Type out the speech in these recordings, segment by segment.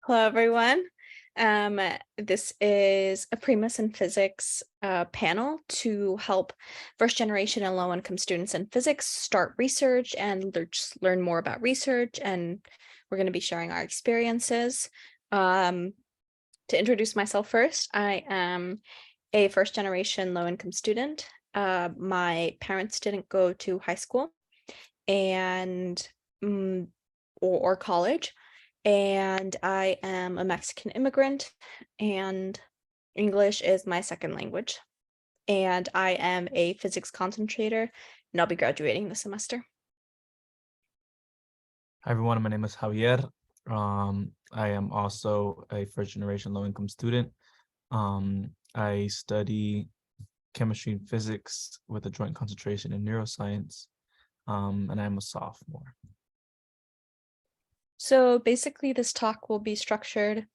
Hello, everyone. This is a Primus in Physics panel to help first generation and low income students in physics start research and just learn more about research. And we're going to be sharing our experiences. Um, to introduce myself first, I am a first generation low income student. My parents didn't go to high school and mm, or college, and I am a Mexican immigrant, and English is my second language. And I am a physics concentrator, and I'll be graduating this semester. Hi everyone, my name is Javier. I am also a first generation low income student. I study chemistry and physics with a joint concentration in neuroscience, and I'm a sophomore. So basically, this talk will be structured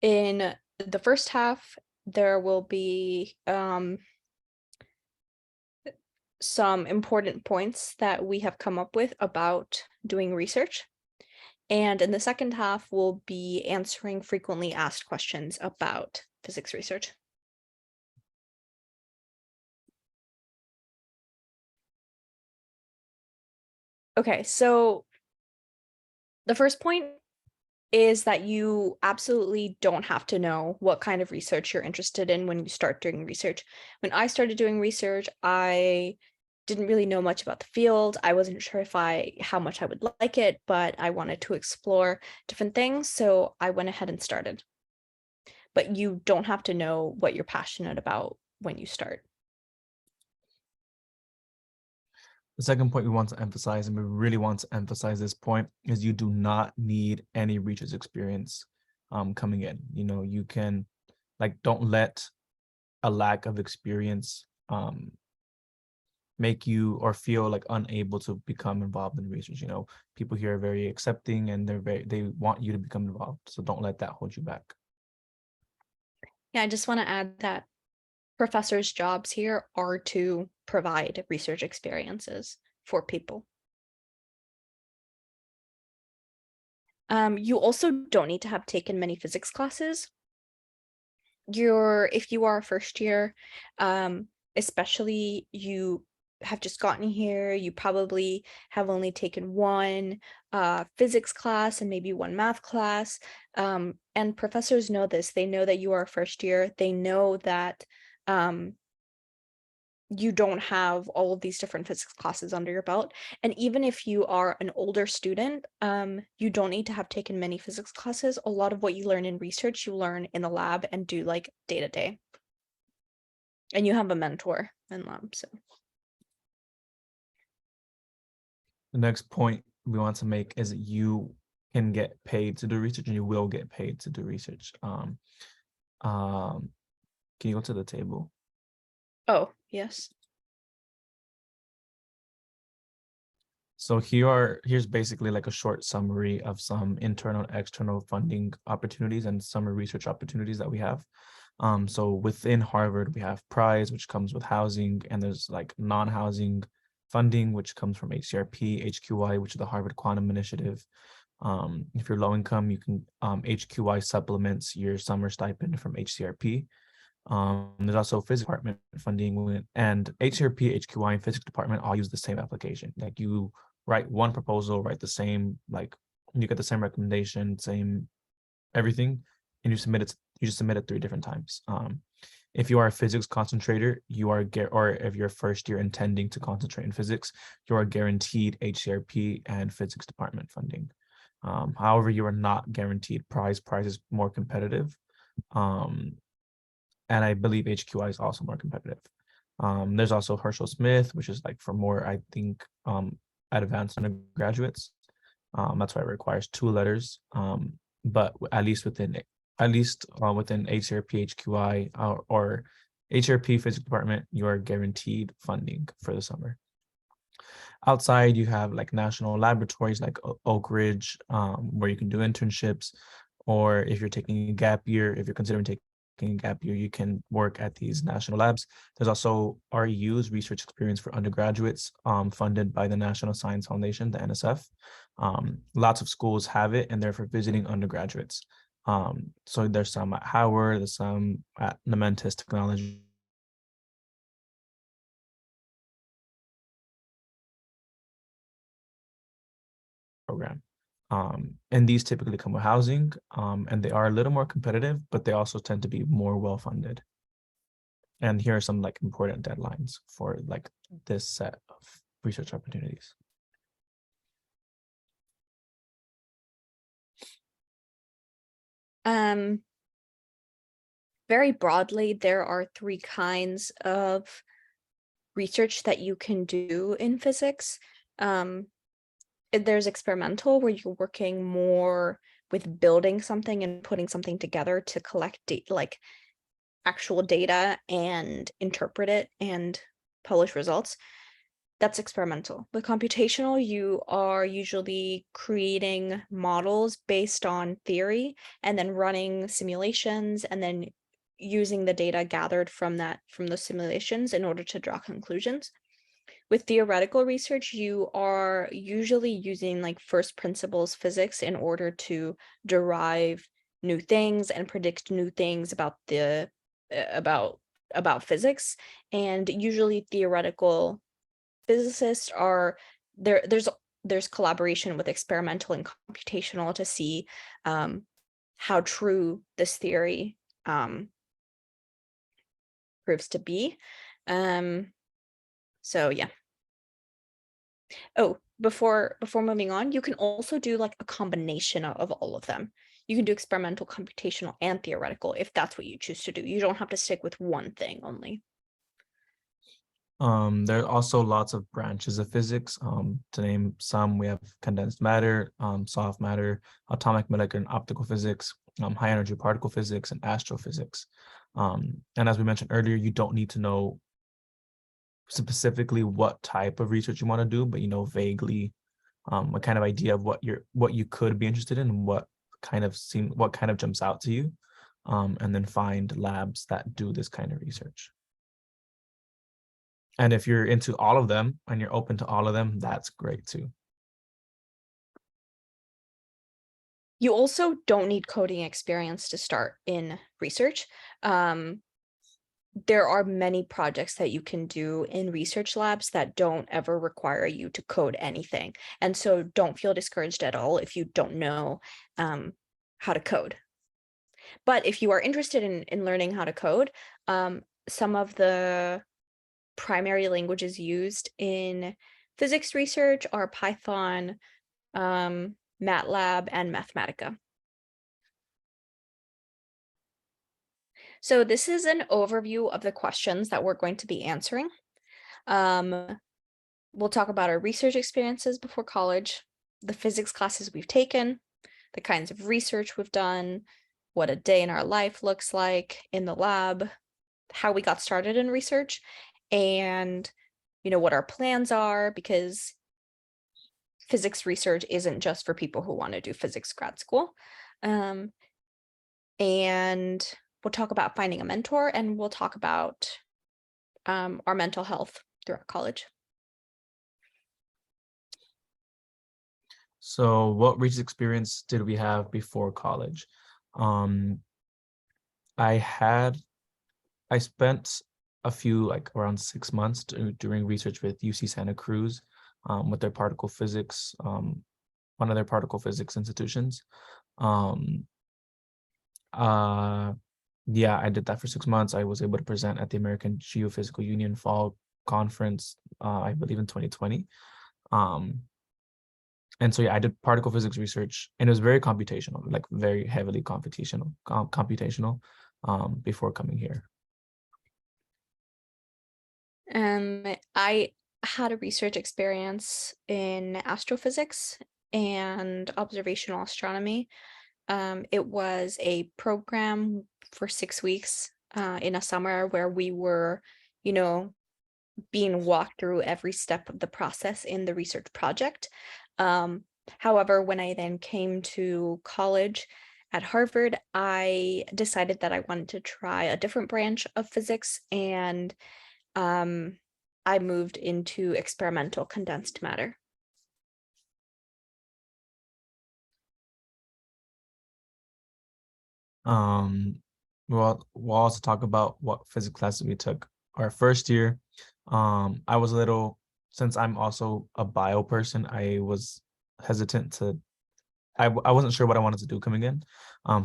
in the first half. There will be some important points that we have come up with about doing research. And in the second half, we'll be answering frequently asked questions about physics research. Okay, so the first point is that you absolutely don't have to know what kind of research you're interested in when you start doing research. When I started doing research, I didn't really know much about the field. I wasn't sure how much I would like it, but I wanted to explore different things, so I went ahead and started. But you don't have to know what you're passionate about when you start. The second point we want to emphasize, and we really want to emphasize this point, is you do not need any research experience coming in. You can don't let a lack of experience make you or feel like unable to become involved in research. People here are very accepting and they want you to become involved. So don't let that hold you back. Yeah, I just want to add that professors' jobs here are to provide research experiences for people. You also don't need to have taken many physics classes. If you are a first year, especially you have just gotten here, you probably have only taken one physics class and maybe one math class. And professors know this. They know that you are a first year. They know that you don't have all of these different physics classes under your belt. And even if you are an older student, you don't need to have taken many physics classes. A lot of what you learn in research, you learn in the lab and do like day to day. And you have a mentor in lab, so. The next point we want to make is that you can get paid to do research and you will get paid to do research. Can you go to the table? Oh, yes. So here's basically like a short summary of some internal and external funding opportunities and summer research opportunities that we have. So within Harvard, we have PRIZE, which comes with housing, and there's like non-housing funding, which comes from HCRP, HQI, which is the Harvard Quantum Initiative. If you're low income, you can HQI supplements your summer stipend from HCRP. There's also physics department funding, and HCRP, HQI, and physics department all use the same application. Like you write one proposal, write the same, like you get the same recommendation, same everything, and you just submit it 3 different times. If you are a physics concentrator, or if you're first year intending to concentrate in physics, you are guaranteed HCRP and physics department funding. However, you are not guaranteed prize. Prize is more competitive. And I believe HQI is also more competitive. There's also Herschel Smith, which is like for more, I think, advanced undergraduates. That's why it requires 2 letters. But within HCRP, HQI, or HRP physics department, you are guaranteed funding for the summer. Outside, you have like national laboratories like Oak Ridge, where you can do internships, or if you're taking a gap year, if you're considering taking a gap year, you can work at these national labs. There's also REU's research experience for undergraduates, funded by the National Science Foundation, the NSF. Lots of schools have it, and they're for visiting undergraduates. So there's some at Howard, there's some at Nementis Technology program. And these typically come with housing, and they are a little more competitive, but they also tend to be more well-funded. And here are some like important deadlines for like this set of research opportunities. Very broadly, there are three kinds of research that you can do in physics. There's experimental, where you're working more with building something and putting something together to collect like actual data and interpret it and publish results. That's experimental. With computational, you are usually creating models based on theory and then running simulations and then using the data gathered from those simulations in order to draw conclusions. With theoretical research, you are usually using like first principles physics in order to derive new things and predict new things about the about physics. And usually theoretical physicists are there's collaboration with experimental and computational to see how true this theory proves to be. So yeah. Oh, before moving on, you can also do like a combination of all of them. You can do experimental, computational, and theoretical if that's what you choose to do. You don't have to stick with one thing only. There are also lots of branches of physics. To name some, we have condensed matter, soft matter, atomic, molecular, and optical physics, high energy particle physics, and astrophysics. And as we mentioned earlier, you don't need to know specifically what type of research you want to do, but you know vaguely a kind of idea of what you could be interested in and what kind of jumps out to you, and then find labs that do this kind of research. And if you're into all of them and you're open to all of them, that's great too. You also don't need coding experience to start in research. There are many projects that you can do in research labs that don't ever require you to code anything. And so don't feel discouraged at all if you don't know how to code. But if you are interested in learning how to code, some of the primary languages used in physics research are Python, MATLAB, and Mathematica. So this is an overview of the questions that we're going to be answering. We'll talk about our research experiences before college, the physics classes we've taken, the kinds of research we've done, what a day in our life looks like in the lab, how we got started in research, and what our plans are, because physics research isn't just for people who want to do physics grad school. And we'll talk about finding a mentor, and we'll talk about our mental health throughout college. So what research experience did we have before college? I spent a few, like around 6 months doing research with UC Santa Cruz, with their particle physics, one of their particle physics institutions. Um, yeah, I did that for 6 months. I was able to present at the American Geophysical Union Fall Conference, I believe in 2020. And so yeah, I did particle physics research, and it was very computational, like very heavily computational, before coming here. I had a research experience in astrophysics and observational astronomy. It was a program for 6 weeks in a summer where we were, being walked through every step of the process in the research project. However, when I then came to college at Harvard, I decided that I wanted to try a different branch of physics, and I moved into experimental condensed matter. Um, we'll also talk about what physics classes we took. Our first year, I was a little, since I'm also a bio person, I was hesitant to, I wasn't sure what I wanted to do coming in.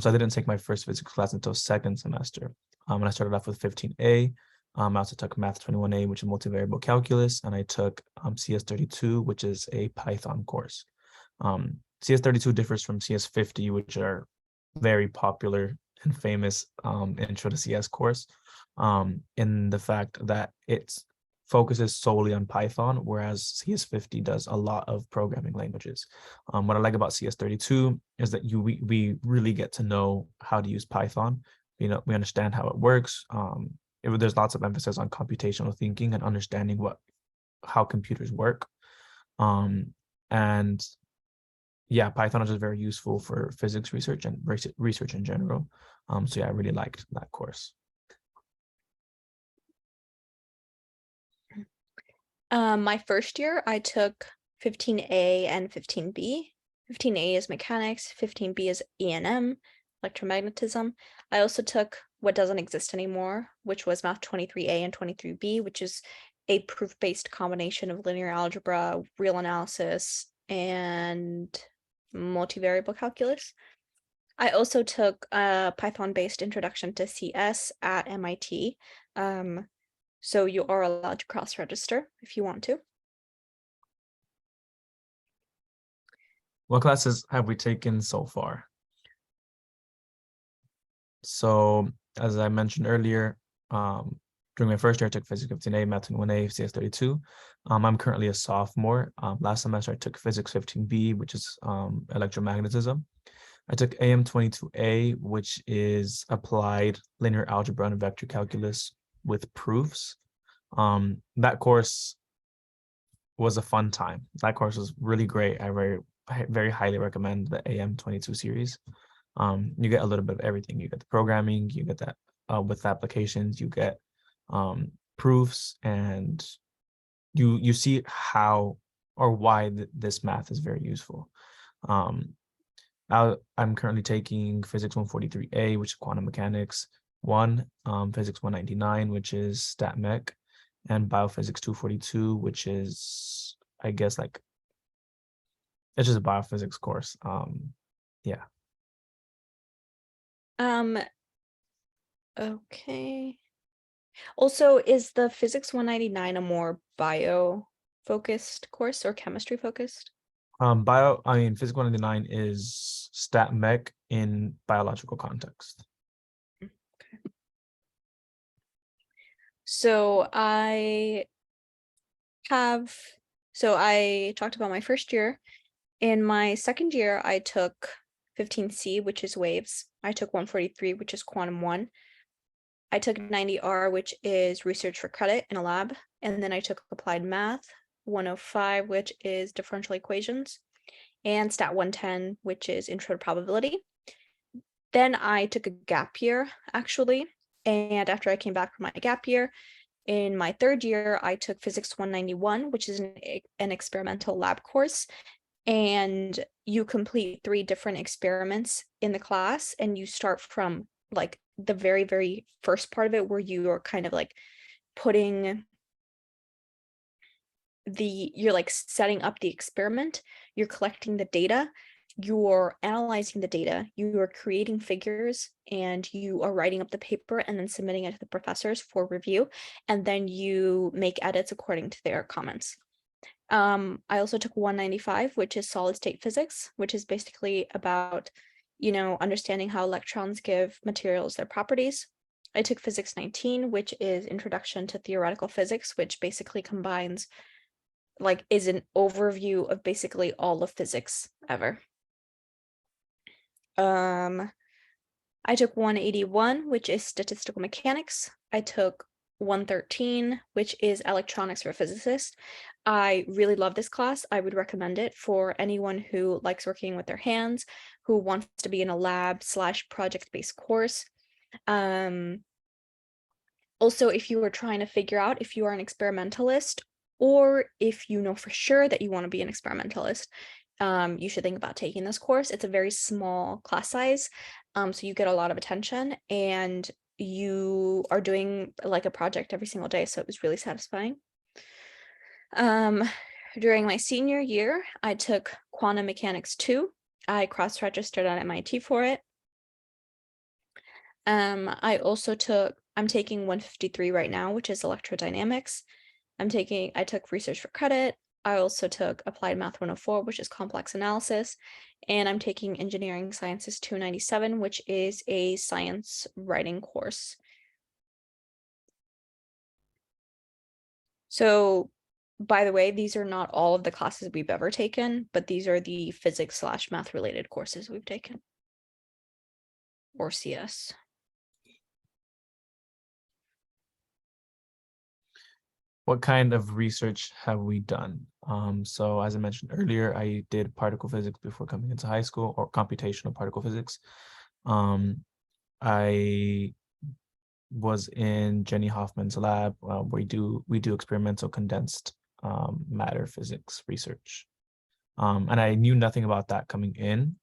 So I didn't take my first physics class until second semester. And I started off with 15A. I also took Math 21A, which is multivariable calculus, and I took CS32, which is a Python course. CS32 differs from CS50, which are very popular and famous intro to CS course, in the fact that it focuses solely on Python, whereas CS50 does a lot of programming languages. What I like about CS32 is that we really get to know how to use Python. You know, we understand how it works. There's lots of emphasis on computational thinking and understanding how computers work. And yeah, Python is just very useful for physics research and research in general. So yeah, I really liked that course. My first year, I took 15A and 15B. 15A is mechanics, 15B is E&M, electromagnetism. I also took what doesn't exist anymore, which was Math 23A and 23B, which is a proof-based combination of linear algebra, real analysis, and multivariable calculus. I also took a Python-based introduction to CS at MIT. So you are allowed to cross-register if you want to. What classes have we taken so far? So as I mentioned earlier, during my first year, I took physics 15A, math 21A, CS32. I'm currently a sophomore. Last semester, I took physics 15B, which is electromagnetism. I took AM 22A, which is applied linear algebra and vector calculus with proofs. That course was a fun time. That course was really great. I very highly recommend the AM 22 series. You get a little bit of everything. You get the programming, you get that with applications, you get proofs, and you see how or why this math is very useful. I'm currently taking physics 143A, which is quantum mechanics 1, physics 199, which is stat mech, and biophysics 242, which is, I guess, like, it's just a biophysics course. Yeah. Um, okay. Also, is the physics 199 a more bio focused course or chemistry focused? Physics 199 is stat mech in biological context. Okay. So have, I talked about my first year. In my second year, I took 15C, which is waves. I took 143, which is quantum 1. I took 90R, which is research for credit in a lab. And then I took applied math 105, which is differential equations, and stat 110, which is intro to probability. Then I took a gap year, actually. And after I came back from my gap year, in my third year, I took physics 191, which is an experimental lab course. And you complete 3 different experiments in the class, and you start from like the very, very first part of it where you are kind of like putting you're like setting up the experiment, you're collecting the data, you're analyzing the data, you are creating figures, and you are writing up the paper and then submitting it to the professors for review, and then you make edits according to their comments. I also took 195, which is solid state physics, which is basically about, understanding how electrons give materials their properties. I took physics 19, which is introduction to theoretical physics, which basically combines, is an overview of basically all of physics ever. I took 181, which is statistical mechanics. I took 113, which is electronics for physicists. I really love this class. I would recommend it for anyone who likes working with their hands, who wants to be in a lab / project-based course. Also, if you are trying to figure out if you are an experimentalist, or if you know for sure that you want to be an experimentalist, you should think about taking this course. It's a very small class size, so you get a lot of attention and you are doing like a project every single day. So it was really satisfying. Um, During my senior year, I took quantum mechanics 2. I cross-registered at MIT for it. I'm taking 153 right now, which is electrodynamics. I took research for credit. I also took applied math 104, which is complex analysis, and I'm taking engineering sciences 297, which is a science writing course. So, by the way, these are not all of the classes we've ever taken, but these are the physics/math related courses we've taken, or CS. What kind of research have we done? So as I mentioned earlier, I did particle physics before coming into high school, or computational particle physics. Um, I was in Jenny Hoffman's lab. We do experimental condensed matter physics research, and I knew nothing about that coming in.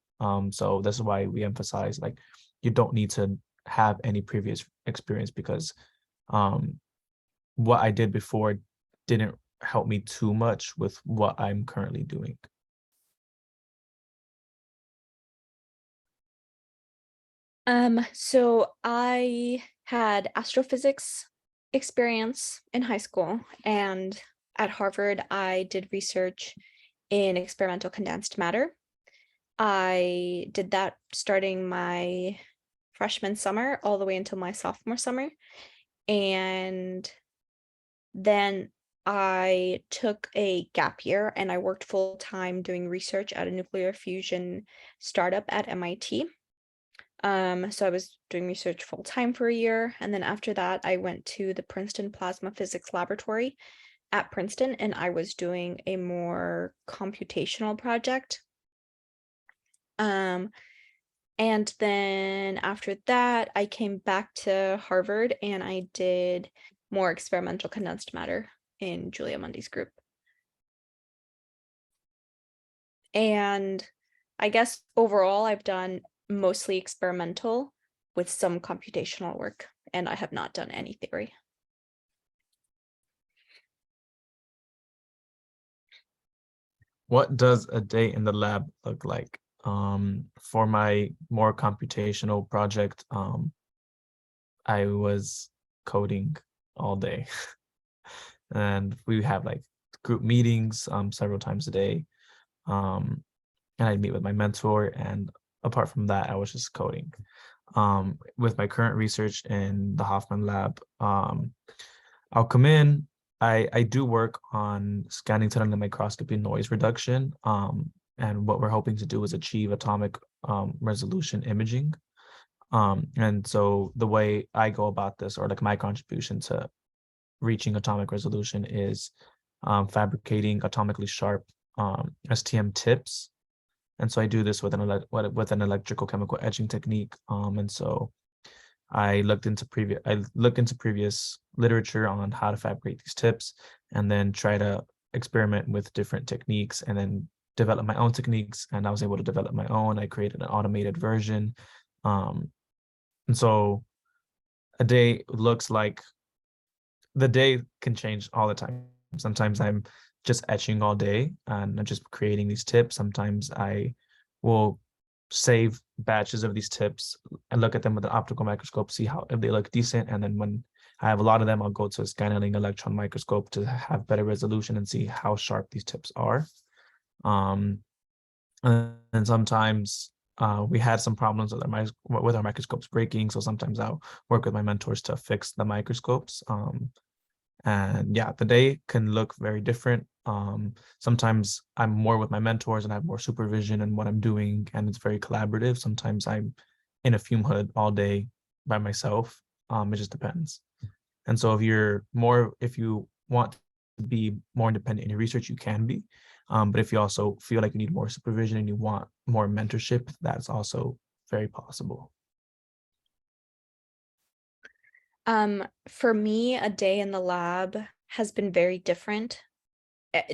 So this is why we emphasize, like, you don't need to have any previous experience, because um, what I did before didn't help me too much with what I'm currently doing. So I had astrophysics experience in high school, and at Harvard, I did research in experimental condensed matter. I did that starting my freshman summer all the way until my sophomore summer. And then I took a gap year and I worked full time doing research at a nuclear fusion startup at MIT. So I was doing research full time for a year, and then after that, I went to the Princeton Plasma Physics Laboratory at Princeton, and I was doing a more computational project. Um, and then after that, I came back to Harvard and I did more experimental condensed matter in Julia Mundy's group. And I guess overall, I've done mostly experimental with some computational work, and I have not done any theory. What does a day in the lab look like? For my more computational project, I was coding all day. And we have like group meetings several times a day. Um, and I'd meet with my mentor, and apart from that, I was just coding. With my current research in the Hoffman lab, I'll come in. I do work on scanning tunneling microscopy noise reduction. And what we're hoping to do is achieve atomic resolution imaging. And so the way I go about this, or like my contribution to reaching atomic resolution, is fabricating atomically sharp STM tips. And so I do this with an electrical chemical etching technique. And so I looked into previous literature on how to fabricate these tips, and then try to experiment with different techniques, and then develop my own techniques. And I was able to develop my own. I created an automated version. Um, and so a day looks like the day can change all the time. Sometimes I'm just etching all day and I'm just creating these tips. Sometimes I will save batches of these tips and look at them with an optical microscope, see how if they look decent. And then when I have a lot of them, I'll go to a scanning electron microscope to have better resolution and see how sharp these tips are. Um, and sometimes we had some problems with our microscopes breaking. So sometimes I'll work with my mentors to fix the microscopes. And yeah, the day can look very different. Sometimes I'm more with my mentors and I have more supervision in what I'm doing, and it's very collaborative. Sometimes I'm in a fume hood all day by myself. It just depends. And so if you want to be more independent in your research, you can be. But if you also feel like you need more supervision and you want more mentorship, that's also very possible. For me, a day in the lab has been very different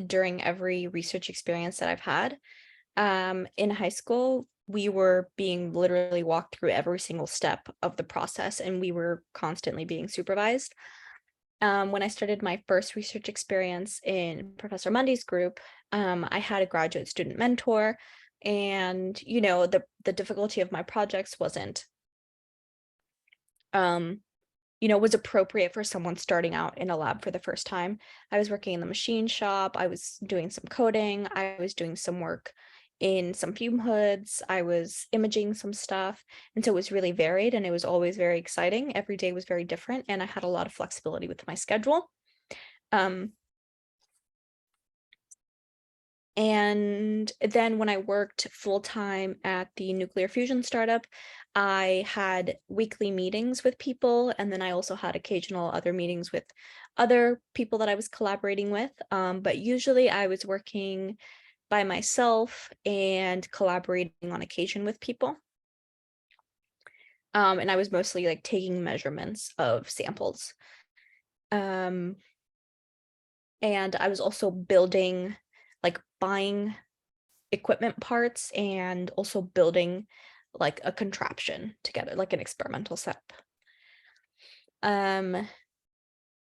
during every research experience that I've had. In high school, we were being literally walked through every single step of the process, and we were constantly being supervised. When I started my first research experience in Professor Mundy's group, I had a graduate student mentor, and the difficulty of my projects wasn't um, was appropriate for someone starting out in a lab for the first time. I was working in the machine shop, I was doing some coding, I was doing some work in some fume hoods, I was imaging some stuff. And so it was really varied and it was always very exciting. Every day was very different and I had a lot of flexibility with my schedule. Um, And then when I worked full-time at the nuclear fusion startup, I had weekly meetings with people, and then I also had occasional other meetings with other people that I was collaborating with. But usually I was working by myself and collaborating on occasion with people. And I was mostly like taking measurements of samples. Um, and I was also building, like buying equipment parts and also building like a contraption together, like an experimental setup. Um,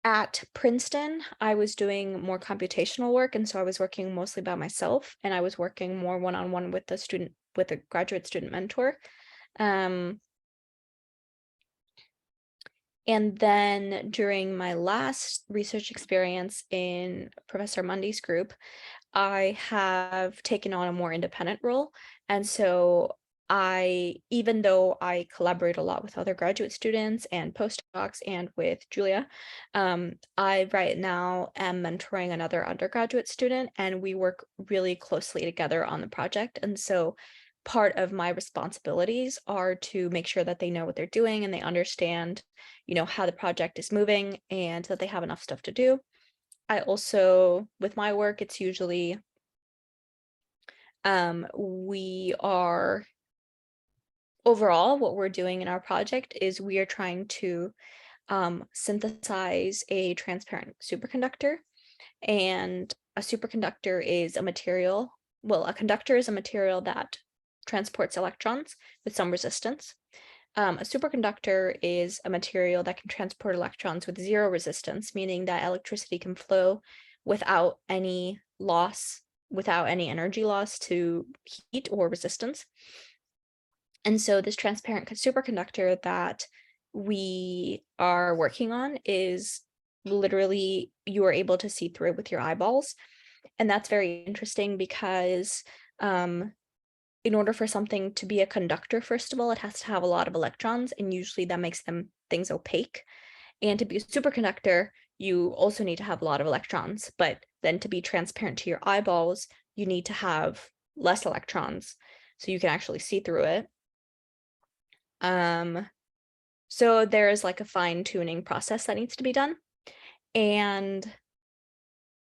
at Princeton, I was doing more computational work, and so I was working mostly by myself, and I was working more one-on-one with a graduate student mentor. Um, and then during my last research experience in Professor Mundy's group, I have taken on a more independent role. And so even though I collaborate a lot with other graduate students and postdocs and with Julia, I right now am mentoring another undergraduate student and we work really closely together on the project. And so part of my responsibilities are to make sure that they know what they're doing and they understand, how the project is moving and that they have enough stuff to do. I also, with my work, it's usually we are overall what we're doing in our project is we are trying to synthesize a transparent superconductor. And a superconductor is a material, well, a conductor is a material that transports electrons with some resistance. A superconductor is a material that can transport electrons with zero resistance, meaning that electricity can flow without any loss, without any energy loss to heat or resistance. And so this transparent superconductor that we are working on is literally you are able to see through it with your eyeballs. And that's very interesting because in order for something to be a conductor, first of all, it has to have a lot of electrons, and usually that makes things opaque. And to be a superconductor, you also need to have a lot of electrons, but then to be transparent to your eyeballs, you need to have less electrons so you can actually see through it. Um, so there is like a fine-tuning process that needs to be done. And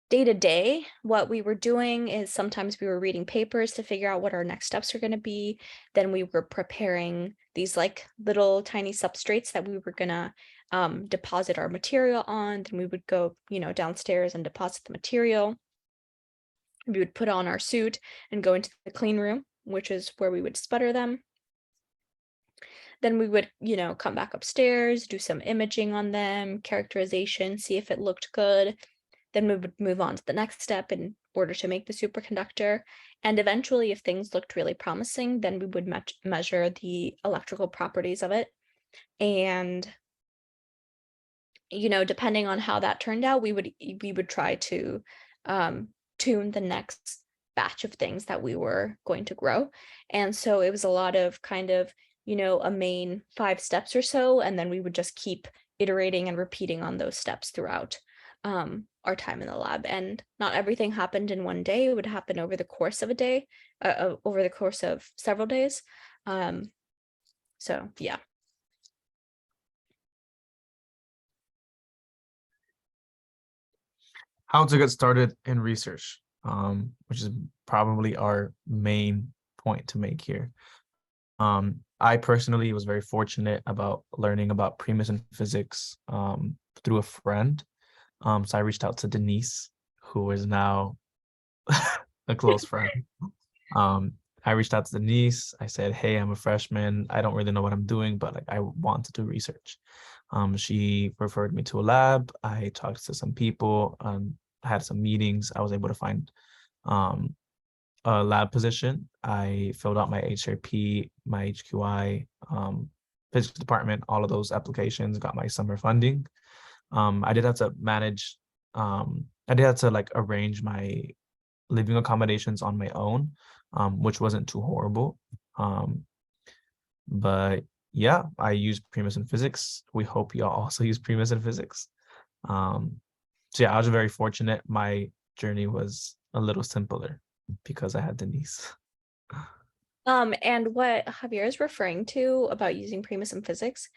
day to day, what we were doing is sometimes we were reading papers to figure out what our next steps are going to be. Then we were preparing these like little tiny substrates that we were going to deposit our material on. Then we would go, downstairs and deposit the material. We would put on our suit and go into the clean room, which is where we would sputter them. Then we would, come back upstairs, do some imaging on them, characterization, see if it looked good. Then we would move on to the next step in order to make the superconductor. And eventually, if things looked really promising, then we would measure the electrical properties of it. And, depending on how that turned out, we would try to tune the next batch of things that we were going to grow. And so it was a lot of kind of, a main 5 steps or so, and then we would just keep iterating and repeating on those steps throughout our time in the lab. And not everything happened in one day. It would happen over the course of a day, over the course of several days. So yeah. How to get started in research, which is probably our main point to make here. I personally was very fortunate about learning about primus in physics through a friend. So I reached out to Denise, who is now a close friend. Um, I reached out to Denise. I said, "Hey, I'm a freshman. I don't really know what I'm doing, but like I want to do research." She referred me to a lab. I talked to some people, had some meetings. I was able to find um, a lab position. I filled out my HRP, my HQI, physics department, all of those applications, got my summer funding. I did have to manage, I did have to like arrange my living accommodations on my own, which wasn't too horrible. Um, but yeah, I use Primus in physics. We hope y'all also use Primus in physics. Um, so yeah, I was very fortunate. My journey was a little simpler because I had Denise. And what Javier is referring to about using Primus in physics,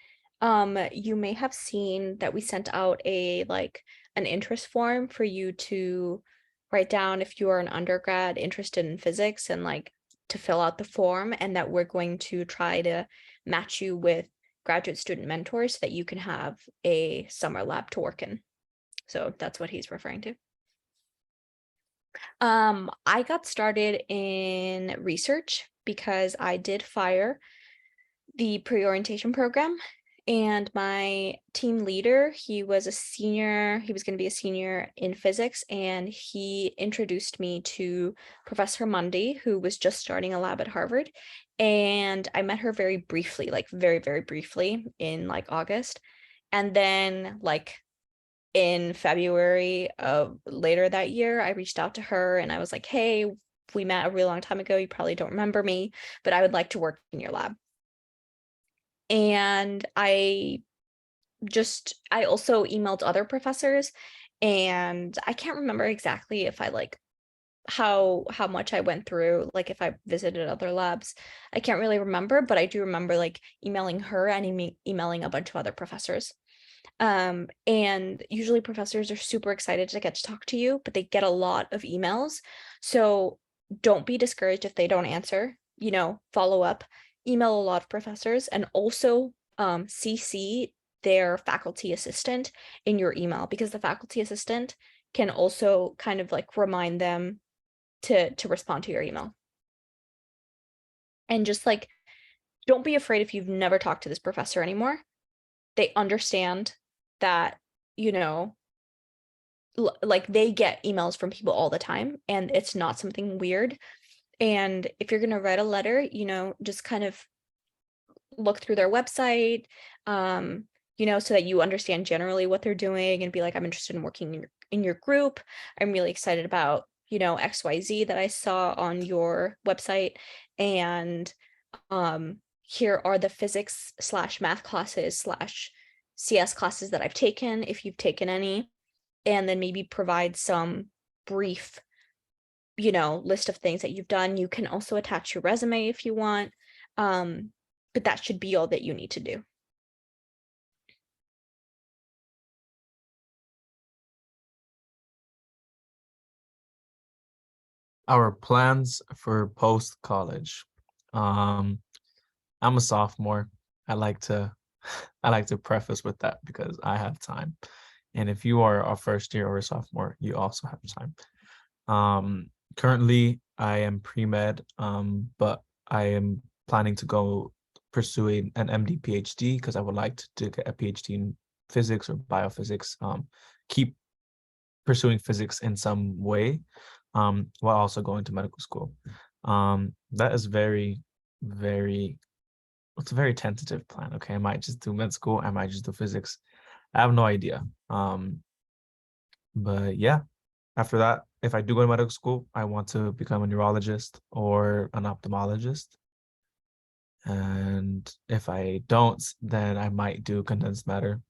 you may have seen that we sent out a like an interest form for you to write down if you are an undergrad interested in physics and like to fill out the form, and that we're going to try to match you with graduate student mentors so that you can have a summer lab to work in. So that's what he's referring to. I got started in research because I did fire the pre-orientation program, and my team leader, he was a senior, he was going to be a senior in physics, and he introduced me to Professor Mundy, who was just starting a lab at Harvard. And I met her very briefly, like very, very briefly in like August. And then like in February of later that year, I reached out to her and I was like, hey, we met a really long time ago. You probably don't remember me, but I would like to work in your lab. And I also emailed other professors, and I can't remember exactly if I like how much I went through, like if I visited other labs. I can't really remember, but I do remember like emailing her and emailing a bunch of other professors. And usually professors are super excited to get to talk to you, but they get a lot of emails. So don't be discouraged if they don't answer, follow up, email a lot of professors, and also CC their faculty assistant in your email, because the faculty assistant can also kind of like remind them to respond to your email. And just like don't be afraid if you've never talked to this professor anymore. They understand that, you know, like they get emails from people all the time and it's not something weird. And if you're going to write a letter, just kind of look through their website, so that you understand generally what they're doing and be like, I'm interested in working in your group. I'm really excited about, XYZ that I saw on your website. And here are the physics slash math classes slash CS classes that I've taken, if you've taken any, and then maybe provide some brief, list of things that you've done. You can also attach your resume if you want. But that should be all that you need to do. Our plans for post college. Um, I'm a sophomore. I like to I like to preface with that because I have time. And if you are a first year or a sophomore, you also have time. Currently I am pre-med, but I am planning to go pursue an MD PhD because I would like to get a PhD in physics or biophysics. Keep pursuing physics in some way, while also going to medical school. That is very, it's a very tentative plan. Okay, I might just do med school. I might just do physics. I have no idea. But yeah, after that, if I do go to medical school, I want to become a neurologist or an ophthalmologist. And if I don't, then I might do condensed matter.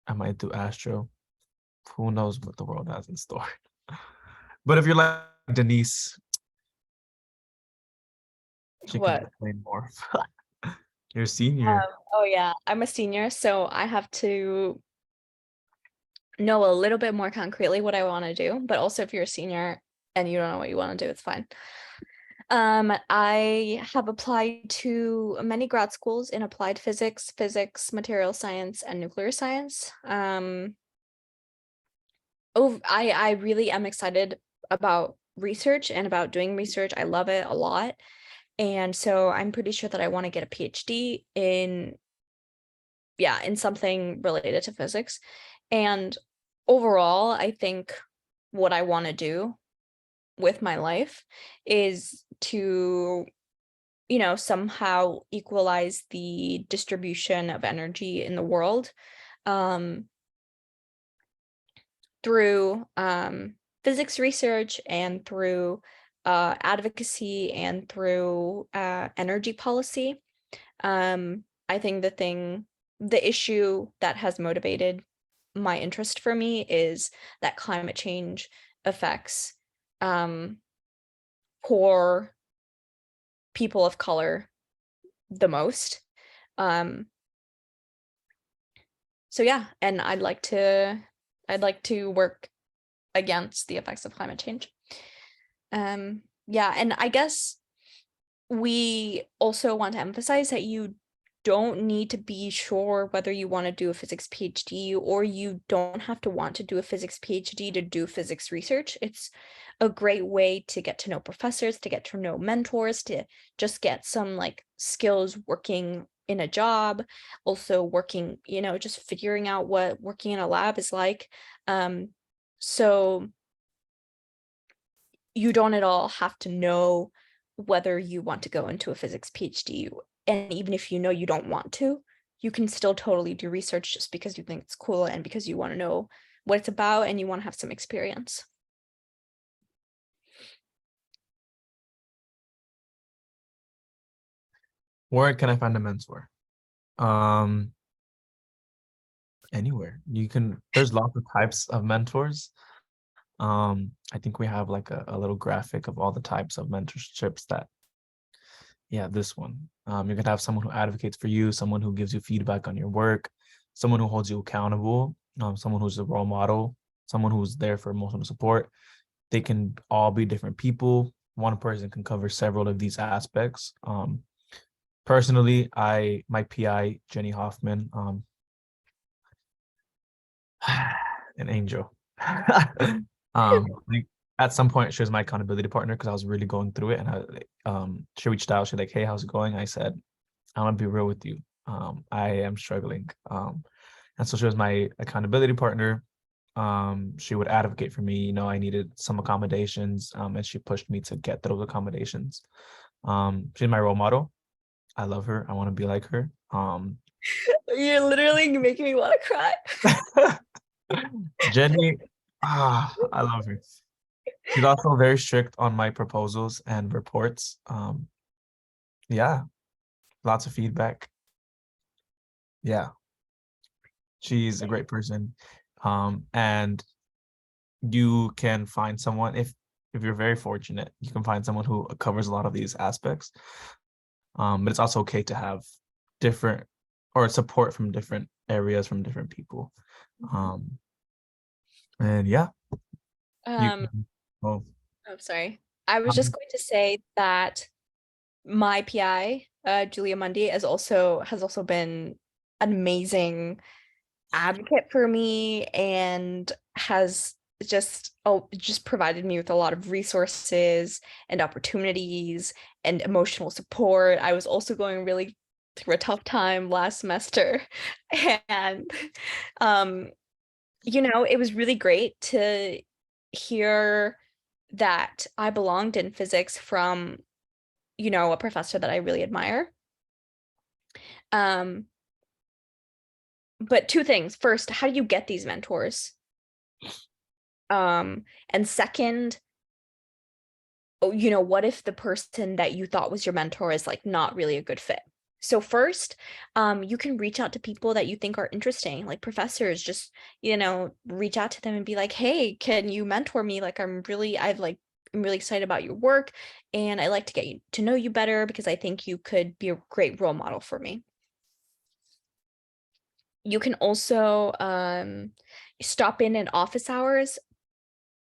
I might do astro. Who knows what the world has in store? But if you're like Denise, she can What? explain more. You're a senior. Oh yeah, I'm a senior, so I have to know a little bit more concretely what I want to do. But also, if you're a senior and you don't know what you want to do, it's fine. I have applied to many grad schools in applied physics, material science, and nuclear science. I really am excited about research and about doing research. I love it a lot. And so I'm pretty sure that I want to get a PhD in, yeah, in something related to physics. And overall, I think what I want to do with my life is to, somehow equalize the distribution of energy in the world, um, through physics research and through advocacy and through energy policy. I think the issue that has motivated my interest for me is that climate change affects um, poor people of color the most. Um, so yeah, and I'd like to work against the effects of climate change. Yeah, and I guess we also want to emphasize that you don't need to be sure whether you want to do a physics PhD, or you don't have to want to do a physics PhD to do physics research. It's a great way to get to know professors, to get to know mentors, to just get some like skills working in a job, also working, just figuring out what working in a lab is like. Um, so you don't at all have to know whether you want to go into a physics PhD. And even if you know you don't want to, you can still totally do research just because you think it's cool and because you want to know what it's about and you want to have some experience. Where can I find a mentor? Um, Anywhere. There's lots of types of mentors. I think we have like a little graphic of all the types of mentorships that, yeah, this one. You could have someone who advocates for you, someone who gives you feedback on your work, someone who holds you accountable, someone who's a role model, someone who's there for emotional support. They can all be different people. One person can cover several of these aspects. Personally, my PI, Jenny Hoffman, an angel. Like at some point, she was my accountability partner because I was really going through it, and she reached out. She's like, "Hey, how's it going?" I said, "I'm gonna be real with you. I am struggling." And so she was my accountability partner. She would advocate for me. I needed some accommodations, and she pushed me to get those accommodations. She's my role model. I love her. I want to be like her. You're literally making me want to cry. Jenny, I love her. She's also very strict on my proposals and reports. Yeah, lots of feedback. Yeah, she's a great person. And you can find someone if you're very fortunate, you can find someone who covers a lot of these aspects. But it's also okay to have different or support from different areas from different people. Um, and yeah, you Um, can. Oh, I'm sorry. I was just um, going to say that my PI, Julia Mundy, has also been an amazing advocate for me and has just provided me with a lot of resources and opportunities and emotional support. I was also going really through a tough time last semester and um it was really great to hear that I belonged in physics from a professor that I really admire. Um but two things. First, how do you get these mentors? And second, what if the person that you thought was your mentor is like not really a good fit? So first, you can reach out to people that you think are interesting, like professors, just, reach out to them and be like, "Hey, can you mentor me? Like I'm really excited about your work and I'd like to get you to know you better because I think you could be a great role model for me." You can also stop in at office hours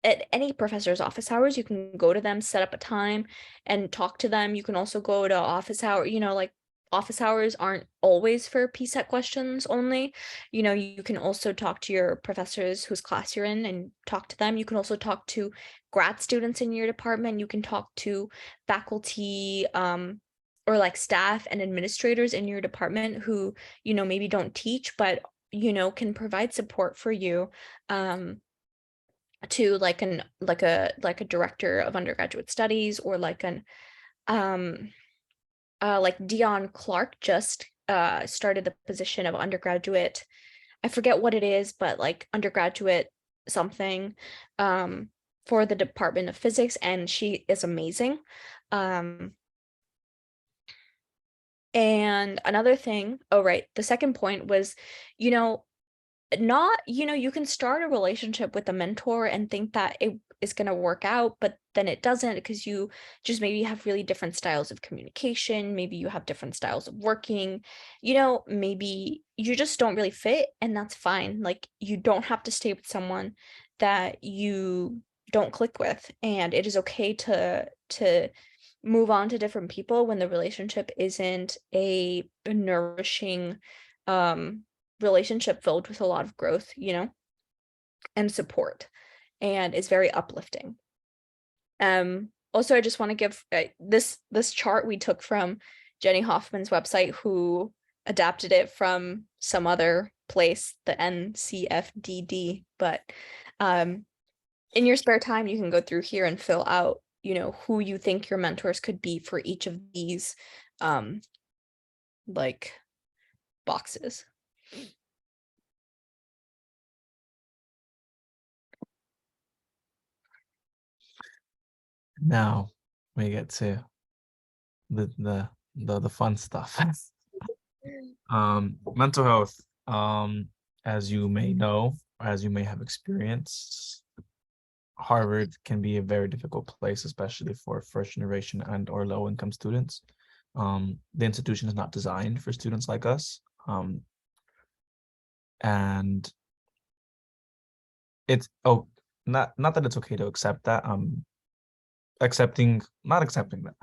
at any professor's office hours. You can go to them, set up a time and talk to them. You can also go to office hour, like office hours aren't always for PSET questions only. You know, you can also talk to your professors whose class you're in and talk to them. You can also talk to grad students in your department. You can talk to faculty, or like staff and administrators in your department who, you know, maybe don't teach, but, you know, can provide support for you, to like a director of undergraduate studies, or like an um like Dion Clark just started the position of undergraduate. I forget what it is, but like undergraduate something, um for the Department of Physics, and she is amazing. Um and another thing, oh right, the second point was, you know, not, you know, you can start a relationship with a mentor and think that it is going to work out, but then it doesn't, because you just maybe have really different styles of communication. Maybe you have different styles of working. You know, maybe you just don't really fit, and that's fine. Like, you don't have to stay with someone that you don't click with, and it is okay to move on to different people when the relationship isn't a nourishing um relationship filled with a lot of growth, you know, and support, and is very uplifting. Also, I just want to give this chart we took from Jenny Hoffman's website, who adapted it from some other place, the NCFDD. But um, in your spare time, you can go through here and fill out, you know, who you think your mentors could be for each of these, um, like boxes. Now we get to the fun stuff. Mental health. As you may know, or as you may have experienced, Harvard can be a very difficult place, especially for first generation and or low income students. The institution is not designed for students like us. And it's not that it's okay to accept that. Accepting not accepting that.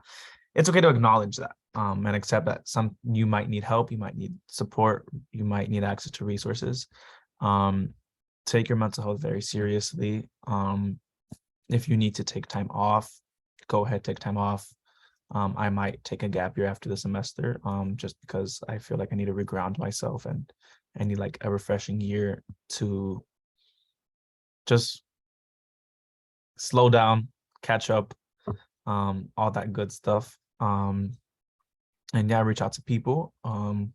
It's okay to acknowledge that, and accept that some you might need help, you might need support, you might need access to resources. Um, Take your mental health very seriously. If you need to take time off, go ahead, take time off. I might take a gap year after the semester, just because I feel like I need to reground myself, and I need like a refreshing year to just slow down, catch up, all that good stuff. And yeah, reach out to people. And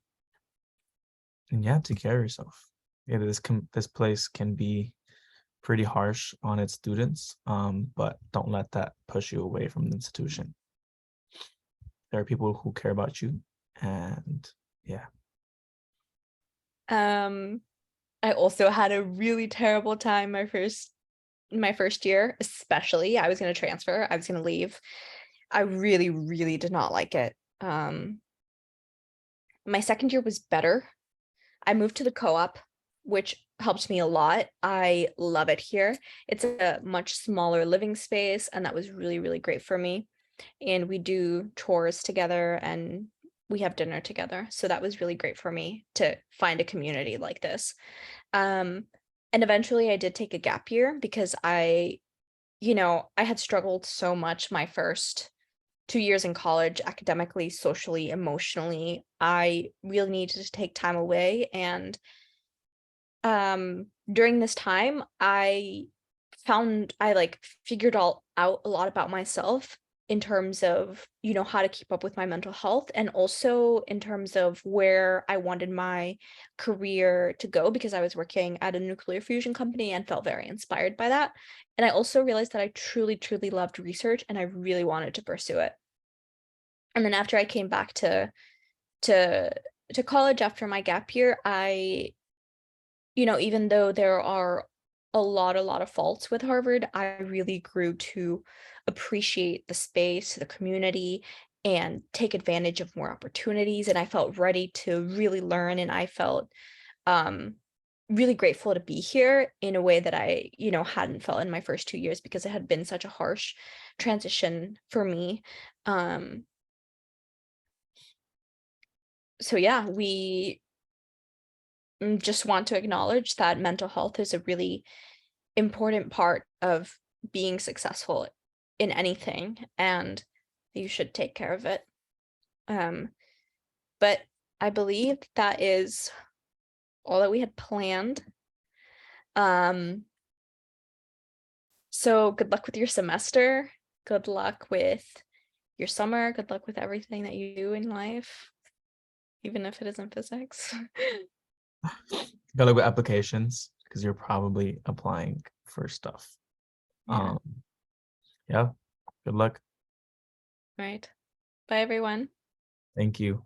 yeah, take care of yourself. Yeah, this place can be pretty harsh on its students, but don't let that push you away from the institution. There are people who care about you, and yeah. Um, I also had a really terrible time my first year, especially. I was going to transfer. I was going to leave. I really, really did not like it. My second year was better. I moved to the co-op, which helped me a lot. I love it here. It's a much smaller living space, and that was really, really great for me. And we do chores together, and we have dinner together. So that was really great for me to find a community like this. Um, and eventually I did take a gap year because I had struggled so much my first 2 years in college, academically, socially, emotionally. I really needed to take time away. And during this time, I like figured all out a lot about myself in terms of, you know, how to keep up with my mental health, and also in terms of where I wanted my career to go, because I was working at a nuclear fusion company and felt very inspired by that. And I also realized that I truly, truly loved research, and I really wanted to pursue it. And then after I came back to to college after my gap year, even though there are a lot of faults with Harvard, I really grew to appreciate the space, the community, and take advantage of more opportunities. And I felt ready to really learn, and I felt um, really grateful to be here in a way that I hadn't felt in my first 2 years, because it had been such a harsh transition for me. Um, So yeah, we just want to acknowledge that mental health is a really important part of being successful in anything, and you should take care of it. Um, but I believe that is all that we had planned. Um, so good luck with your semester. Good luck with your summer. Good luck with everything that you do in life, even if it isn't physics. Gotta look at applications because you're probably applying for stuff. Yeah, Um, yeah, good luck. right. Bye, everyone. Thank you.